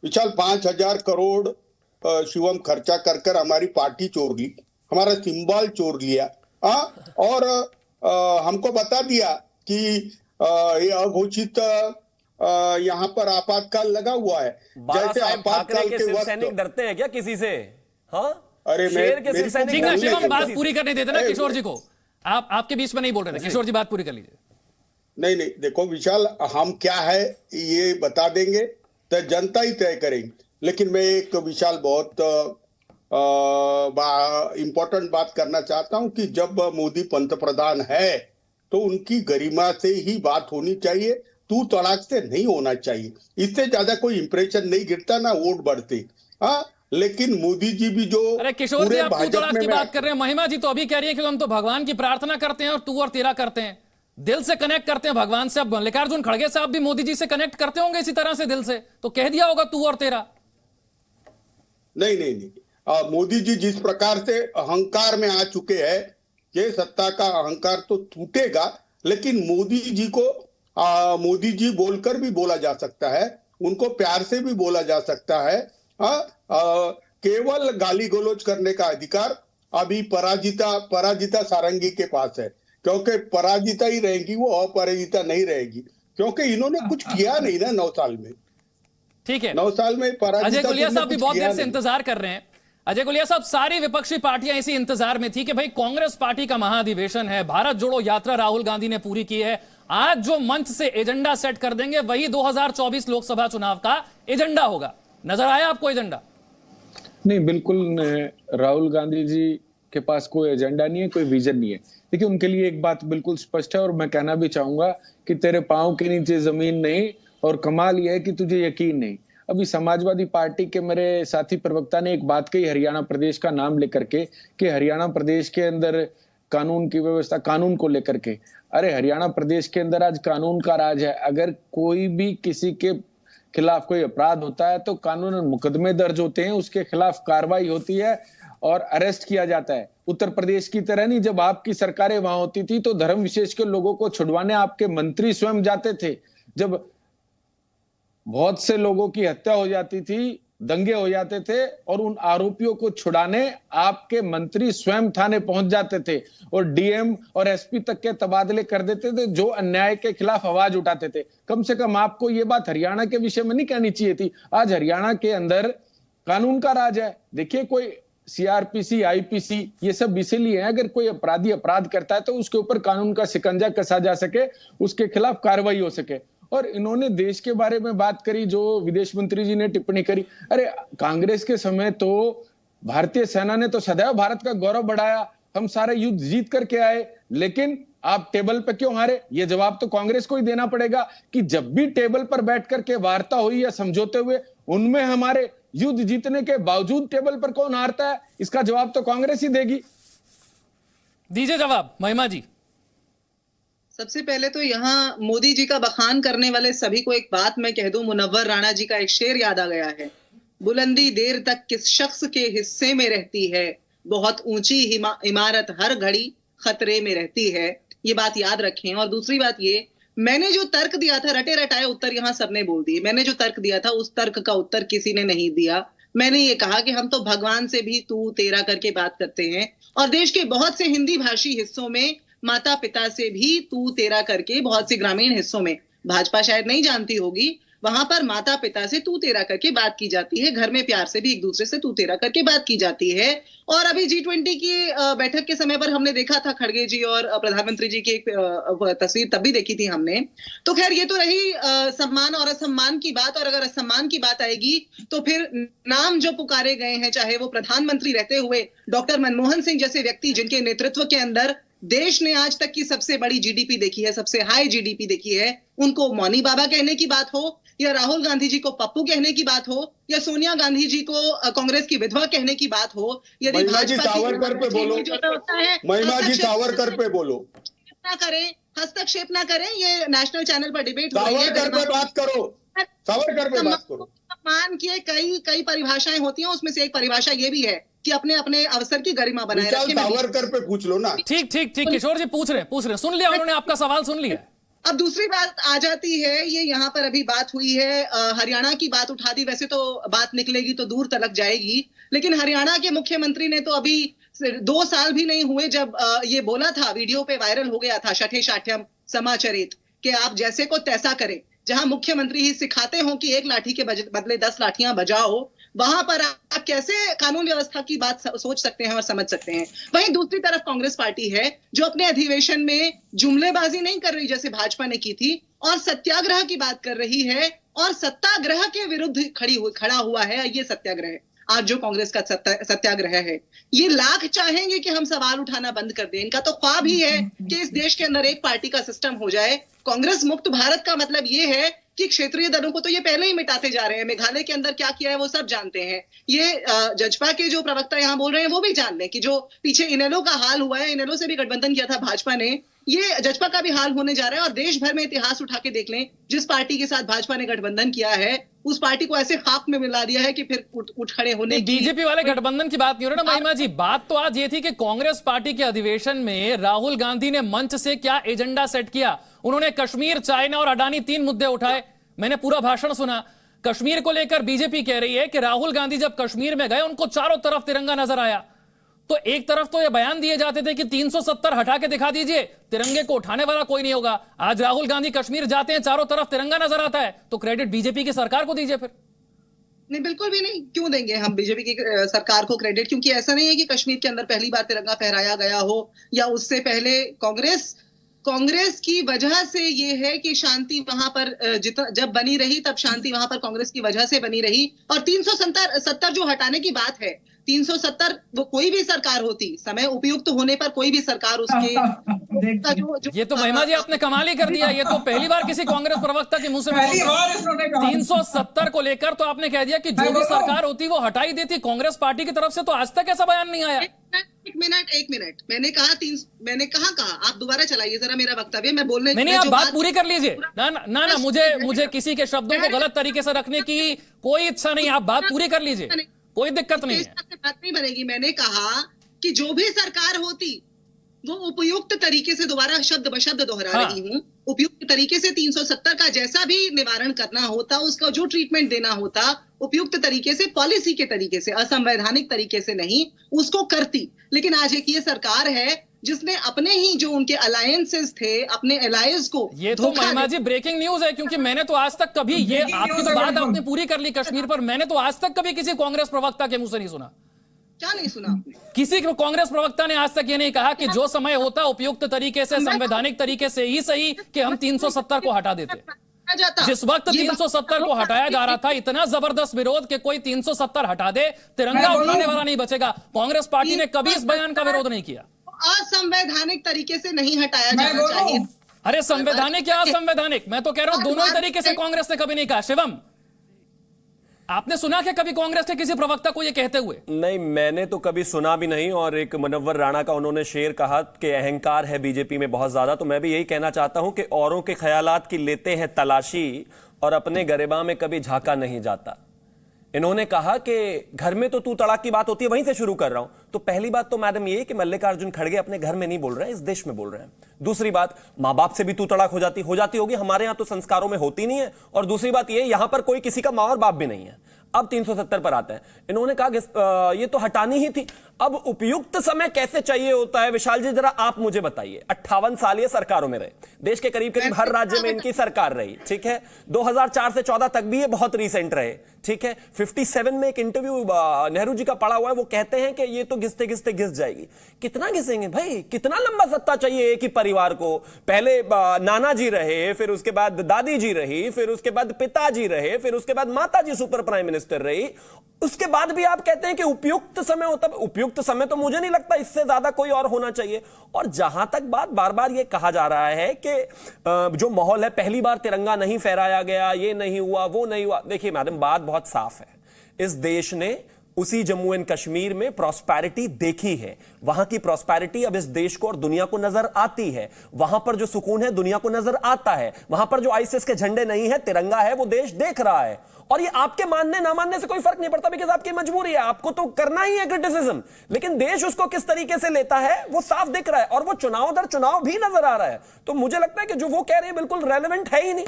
विशाल 5,000 करोड़ शिवम खर्चा कर कर हमारी पार्टी चोर ली, हमारा सिंबल चोर लिया। और हमको बता दिया कि ये अघोषित यहाँ पर आपातकाल लगा हुआ है। जैसे आपातकाल के वक्त डरते हैं क्या किसी से? हाँ, अरे शिवम बात पूरी करने देते ना किशोर जी को। आप आपके बीच में नहीं बोल रहे थे, किशोर जी बात पूरी कर लीजिए। नहीं, देखो विशाल, हम क्या है ये बता देंगे तो जनता ही तय करेंगी। लेकिन मैं एक विशाल बहुत इंपॉर्टेंट बात करना चाहता हूं कि जब मोदी पंतप्रधान है तो उनकी गरिमा से ही बात होनी चाहिए, तू तड़ाक से नहीं होना चाहिए। इससे ज्यादा कोई इंप्रेशन नहीं गिरता, ना वोट बढ़ते। लेकिन मोदी जी भी जो, अरे किशोर जी, आप तू तड़ाक की बात कर रहे हैं, महिमा जी तो अभी कह रही है कि हम तो भगवान की प्रार्थना करते हैं और तू और तेरा करते हैं, दिल से कनेक्ट करते हैं भगवान से। अब मल्लिकार्जुन खड़गे साहब भी मोदी जी से कनेक्ट करते होंगे इसी तरह से दिल से, तो कह दिया होगा तू और तेरा। नहीं, मोदी जी जिस प्रकार से अहंकार में आ चुके हैं, ये सत्ता का अहंकार तो टूटेगा, लेकिन मोदी जी को मोदी जी बोलकर भी बोला जा सकता है, उनको प्यार से भी बोला जा सकता है। केवल गाली गलौज करने का अधिकार अभी पराजिता सारंगी के पास है, क्योंकि पराजिता ही रहेगी, वो अपराजिता नहीं रहेगी, क्योंकि इन्होंने कुछ किया नहीं ना 9 साल में। ठीक है, 9 साल में पराजिता। अजय गुलिया साहब भी बहुत देर से इंतजार कर रहे हैं। अजय गुलिया साहब, सारी विपक्षी पार्टियां इसी इंतजार में थी कि भाई कांग्रेस पार्टी का महाधिवेशन है, भारत जोड़ो यात्रा राहुल गांधी ने पूरी की है, आज जो मंच से एजेंडा सेट कर देंगे वही 2024 लोकसभा चुनाव का एजेंडा होगा। नजर आया आपको एजेंडा? नहीं, बिल्कुल राहुल गांधी जी के पास कोई एजेंडा नहीं है, कोई विजन नहीं है। देखिए, उनके लिए एक बात बिल्कुल स्पष्ट है और मैं कहना भी चाहूंगा कि तेरे पांव के नीचे जमीन नहीं, और कमाल यह है कि तुझे यकीन नहीं। अभी समाजवादी पार्टी के मेरे साथी प्रवक्ता ने एक बात कही हरियाणा प्रदेश का नाम लेकर के कि हरियाणा प्रदेश के अंदर कानून की व्यवस्था, कानून को लेकर के। अरे हरियाणा प्रदेश के अंदर आज कानून का राज है। अगर कोई भी किसी के खिलाफ कोई अपराध होता है तो कानूनन मुकदमे दर्ज होते हैं, उसके खिलाफ कार्रवाई होती है और अरेस्ट किया जाता है। उत्तर प्रदेश की तरह नहीं, जब आपकी सरकारें वहां होती थी तो धर्म विशेष के लोगों को छुड़वाने आपके मंत्री स्वयं जाते थे। जब बहुत से लोगों की हत्या हो जाती थी, दंगे हो जाते थे, और उन आरोपियों को छुड़ाने आपके मंत्री स्वयं थाने पहुंच जाते थे और डीएम और एसपी तक के तबादले कर देते थे जो अन्याय के खिलाफ आवाज उठाते थे। कम से कम आपको ये बात हरियाणा के विषय में नहीं कहनी चाहिए थी। आज हरियाणा के अंदर कानून का राज है। देखिए, कोई सीआरपीसी, आईपीसी, ये सब इसीलिए है, अगर कोई अपराधी अपराध करता है तो उसके ऊपर कानून का शिकंजा कसा जा सके, उसके खिलाफ कार्रवाई हो सके। और इन्होंने देश के बारे में बात करी, जो विदेश मंत्री जी ने टिप्पणी करी। अरे कांग्रेस के समय तो भारतीय सेना ने तो सदैव भारत का गौरव बढ़ाया, हम सारे युद्ध जीत करके आए, लेकिन आप टेबल पे क्यों हारे? ये जवाब तो कांग्रेस को ही देना पड़ेगा कि जब भी टेबल पर बैठ करके वार्ता हुई या समझौते हुए, उनमें हमारे युद्ध जीतने के बावजूद टेबल पर कौन हारता है? इसका जवाब तो कांग्रेस ही देगी। दीजिए जवाब महिमा जी। सबसे पहले तो यहाँ मोदी जी का बखान करने वाले सभी को एक बात मैं कह दूं, मुनव्वर राणा जी का एक शेर याद आ गया है, बुलंदी देर तक किस शख्स के हिस्से में रहती है, बहुत ऊंची इमारत हर घड़ी खतरे में रहती है। ये बात याद रखें। और दूसरी बात ये, मैंने जो तर्क दिया था, रटे रटाए उत्तर यहाँ सबने बोल दिए। मैंने जो तर्क दिया था उस तर्क का उत्तर किसी ने नहीं दिया। मैंने ये कहा कि हम तो भगवान से भी तू तेरा करके बात करते हैं, और देश के बहुत से हिंदी भाषी हिस्सों में माता पिता से भी तू तेरा करके, बहुत से ग्रामीण हिस्सों में, भाजपा शायद नहीं जानती होगी, वहां पर माता पिता से तू तेरा करके बात की जाती है। घर में प्यार से भी एक दूसरे से तू तेरा करके बात की जाती है। और अभी G20 की बैठक के समय पर हमने देखा था खड़गे जी और प्रधानमंत्री जी की एक तस्वीर तब भी देखी थी हमने। तो खैर ये तो रही सम्मान और असम्मान की बात। और अगर असम्मान की बात आएगी तो फिर नाम जो पुकारे गए हैं, चाहे वो प्रधानमंत्री रहते हुए डॉक्टर मनमोहन सिंह जैसे व्यक्ति, जिनके नेतृत्व के अंदर देश ने आज तक की सबसे बड़ी जीडीपी देखी है, सबसे हाई जीडीपी देखी है, उनको मौनी बाबा कहने की बात हो, या राहुल गांधी जी को पप्पू कहने की बात हो, या सोनिया गांधी जी को कांग्रेस की विधवा कहने की बात हो, यदि भाजपा सावरकर पे बोलो, महिमा जी सावरकर पे बोलो, ना करें, हस्तक्षेप ना करें। ये नेशनल चैनल पर डिबेट हो रही है, सावरकर पे बात करो, सावरकर पे बात करो। सम्मान की कई परिभाषाएं होती हैं, उसमें से एक परिभाषा ये भी है कि अपने अपने अवसर की गरिमा बनाए रखें। सावरकर पे पूछ लो ना। ठीक किशोर जी पूछ रहे, सुन लिया उन्होंने, आपका सवाल सुन लिया। अब दूसरी बात आ जाती है, ये यहाँ पर अभी बात हुई है, हरियाणा की बात उठा दी, वैसे तो बात निकलेगी तो दूर तलक जाएगी, लेकिन हरियाणा के मुख्यमंत्री ने तो अभी 2 साल भी नहीं हुए जब ये बोला था, वीडियो पे वायरल हो गया था, शठे शाठ्यम समाचरित, कि आप जैसे को तैसा करें। जहां मुख्यमंत्री ही सिखाते हो कि एक लाठी के बदले 10 लाठियां बजाओ, वहां पर आप कैसे कानून व्यवस्था की बात सोच सकते हैं और समझ सकते हैं। वहीं दूसरी तरफ कांग्रेस पार्टी है जो अपने अधिवेशन में जुमलेबाजी नहीं कर रही जैसे भाजपा ने की थी, और सत्याग्रह की बात कर रही है, और सत्याग्रह के विरुद्ध खड़ा हुआ है ये सत्याग्रह। आज जो कांग्रेस का सत्याग्रह है, ये लाख चाहेंगे कि हम सवाल उठाना बंद कर दें, इनका तो ख्वाब ही है कि इस देश के अंदर एक पार्टी का सिस्टम हो जाए। कांग्रेस मुक्त भारत का मतलब ये है कि क्षेत्रीय दलों को तो ये पहले ही मिटाते जा रहे हैं। मेघालय के अंदर क्या किया है वो सब जानते हैं। ये जजपा के जो प्रवक्ता यहाँ बोल रहे हैं वो भी जान लें कि जो पीछे इनेलो का हाल हुआ है, इनेलो से भी गठबंधन किया था भाजपा ने, ये जजपा का भी हाल होने जा रहा है। और देश भर में इतिहास उठा के देख लें, जिस पार्टी के साथ भाजपा ने गठबंधन किया है उस पार्टी को ऐसे खाक में मिला दिया है कि फिर उठ खड़े होने की। बीजेपी वाले गठबंधन की बात नहीं हो रहा ना महिमा जी, बात तो आज ये थी कि कांग्रेस पार्टी के अधिवेशन में राहुल गांधी ने मंच से क्या एजेंडा सेट किया। उन्होंने कश्मीर, चाइना और अडानी 3 मुद्दे उठाए। मैंने पूरा भाषण सुना। कश्मीर को लेकर बीजेपी कह रही है कि राहुल गांधी जब कश्मीर में गए उनको चारों तरफ तिरंगा नजर आया। तो एक तरफ तो ये बयान दिए जाते थे कि 370 हटा के दिखा दीजिए, तिरंगे को उठाने वाला कोई नहीं होगा। आज राहुल गांधी कश्मीर जाते हैं, चारों तरफ तिरंगा नजर आता है, तो क्रेडिट बीजेपी की सरकार को दीजिए फिर। नहीं, बिल्कुल भी नहीं। क्यों देंगे हम बीजेपी की सरकार को क्रेडिट? क्योंकि ऐसा नहीं है कि कश्मीर के अंदर पहली बार तिरंगा फहराया गया हो, या उससे पहले कांग्रेस की वजह से ये है कि शांति वहां पर जब बनी रही तब शांति वहां पर कांग्रेस की वजह से बनी रही। और 370 जो हटाने की बात है, 370 वो कोई भी सरकार होती, समय उपयुक्त होने पर कोई भी सरकार उसके ये तो महिमा जी आपने कमाल ही कर दिया। ये तो पहली बार किसी कांग्रेस प्रवक्ता के मुंह से 370 को लेकर तो आपने कह दिया कि जो भी सरकार होती वो हटाई देती। कांग्रेस पार्टी की तरफ से तो आज तक ऐसा बयान नहीं आया। एक मिनट मैंने कहा आप दोबारा चलाइए जरा मेरा वक्तव्य, मैं बोलने नहीं, आप बात पूरी कर लीजिए। ना मुझे किसी के शब्दों को गलत तरीके से रखने की कोई इच्छा नहीं। आप बात पूरी कर लीजिए, कोई दिक्कत नहीं है। बात नहीं बनेगी। मैंने कहा कि जो भी सरकार होती वो उपयुक्त तरीके से, दोबारा शब्द बशब्द दोहरा रही हूँ, उपयुक्त तरीके से 370 का जैसा भी निवारण करना होता, उसका जो ट्रीटमेंट देना होता, उपयुक्त तरीके से, पॉलिसी के तरीके से, असंवैधानिक तरीके से नहीं, उसको करती। लेकिन आज एक ये सरकार है जिसने अपने ही जो उनके अलायंसेस थे, अपने एलायंस को, ये तो महिमा जी ब्रेकिंग न्यूज है, क्योंकि मैंने तो आज तक कभी, ये आपकी तो बात आपने पूरी कर ली कश्मीर पर, मैंने तो आज तक कभी किसी कांग्रेस प्रवक्ता के मुंह से नहीं सुना। क्या नहीं सुना आपने? किसी कांग्रेस प्रवक्ता ने आज तक ये नहीं कहा कि जो समय होता उपयुक्त तरीके से, संवैधानिक तरीके से ही सही कि हम 370 को हटा देते। जिस वक्त 370 को हटाया जा रहा था, इतना जबरदस्त विरोध कि कोई 370 हटा दे, तिरंगा उठाने वाला नहीं बचेगा। कांग्रेस पार्टी ने कभी इस बयान का विरोध नहीं किया। असंवैधानिक तरीके से नहीं हटाया जाना चाहिए। अरे संवैधानिक या असंवैधानिक, मैं तो कह रहा हूं दोनों ही तरीके से कांग्रेस ने कभी नहीं कहा। शिवम, आपने सुना क्या कभी कांग्रेस के किसी प्रवक्ता को यह कहते हुए? नहीं, मैंने तो कभी सुना भी नहीं। और एक मुनव्वर राणा का उन्होंने शेर कहा कि अहंकार है बीजेपी में बहुत ज्यादा, तो मैं भी यही कहना चाहता हूं कि औरों के ख्यालात की लेते हैं तलाशी और अपने गरिमा में कभी झांका नहीं जाता। इन्होंने कहा कि घर में तो तू तड़ाक की बात होती है, वहीं से शुरू कर रहा हूं। तो पहली बात तो मैडम ये कि मल्लिकार्जुन खड़गे अपने घर में नहीं बोल रहे हैं, इस देश में बोल रहे हैं। दूसरी बात, मां बाप से भी तू तड़ाक हो जाती होगी, हमारे यहां तो संस्कारों में होती नहीं है। और दूसरी बात ये, यहां पर कोई किसी का मां और बाप भी नहीं है। अब 370 पर आते हैं। इन्होंने कहा कि ये तो हटानी ही थी। अब उपयुक्त समय कैसे चाहिए होता है, विशाल जी जरा आप मुझे बताइए। 58 साल ये सरकारों में रहे, देश के करीब करीब हर राज्य में इनकी सरकार रही, ठीक है। 2004 से 14 तक भी ये बहुत रीसेंट रहे, ठीक है। 57 में एक इंटरव्यू नेहरू जी का पड़ा हुआ है, वो कहते हैं कि ये तो घिसते घिसते घिस जाएगी। कितना घिसेंगे भाई? कितना लंबा सत्ता चाहिए एक ही परिवार को? पहले नाना जी रहे, फिर उसके बाद दादी जी रही, फिर उसके बाद पिताजी रहे, फिर उसके बाद माता जी सुपर प्राइम मिनिस्टर रही। उसके बाद भी आप कहते हैं कि उपयुक्त समय होता। उपयुक्त समय तो मुझे नहीं लगता इससे ज्यादा कोई और होना चाहिए। और जहां तक बात बार बार ये कहा जा रहा है कि जो माहौल है, पहली बार तिरंगा नहीं फहराया गया, ये नहीं हुआ, वो नहीं हुआ। देखिए मैडम, बात बहुत साफ है। इस देश ने उसी जम्मू एंड कश्मीर में प्रॉस्पेरिटी देखी है। वहां की प्रॉस्पेरिटी अब इस देश को और दुनिया को नजर आती है। वहां पर जो सुकून है दुनिया को नजर आता है। वहां पर जो आईसिस के झंडे नहीं है, तिरंगा है, वो देश देख रहा है। और ये आपके मानने ना मानने से कोई फर्क नहीं पड़ता, बिकॉज़ आपकी मजबूरी है, आपको तो करना ही है क्रिटिसिज्म। लेकिन देश उसको किस तरीके से लेता है वो साफ दिख रहा है, और वो चुनाव दर चुनाव भी नजर आ रहा है। तो मुझे लगता है कि जो वो कह रहे हैं बिल्कुल रेलेवेंट है ही नहीं।